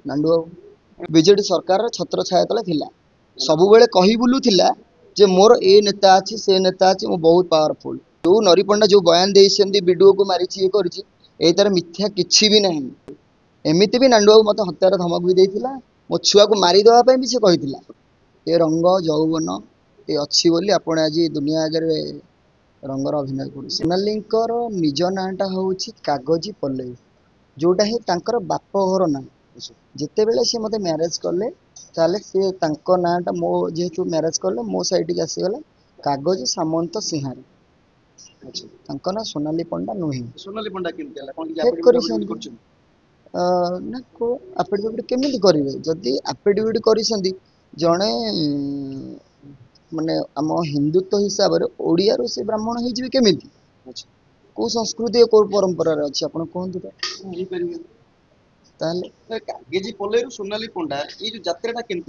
नांडू बाबू BJD सरकार छत्र छाया तले थिला सब बेले कही बुलूथिला जे मोर ए नेता अच्छी से नेता अच्छी मु बहुत पावरफुल जो नरी पंडा जो बयान देइसेंदी वीडियो को मारिछि ये करछि ए तार मिथ्या किछि भी नहीं एमिति भी नांडू बाबू मते हत्यार धमक भी देइथिला मो छुआ को मारी देवा पे भी से कहिथिला ए रंग जौवन ए अच्छी बोली आपण आज दुनिया आगे रंगर अभिनय कर सोनालीकर निज नाटा हूँ कागजी पल्लवी जोटा ही तांकर बाप घर ना जिते बेले सी मते मैरेज कले ताले से तांको नाटा मो जेहेतु मैरेज कले मो साइड के आसीगला कागज सामंत सिंहारी तांको ना सोनाली पंडा नुहे सोनाली पंडा केमती हला कोन हेक करिसेंदी ना को एफिडेविट केमिति करिवे जदि एफिडेविट करिसेंदी जणे माने आम हिंदुत्व हिसाब से ओडिया रो से ब्राह्मण हो केमिति को संस्कृति को परंपरा रे अछि आपण कहंतु तो नहीं परिवे ताले कागजी पल्लवी सोनाली पंडा ये जो यात्राटा केमती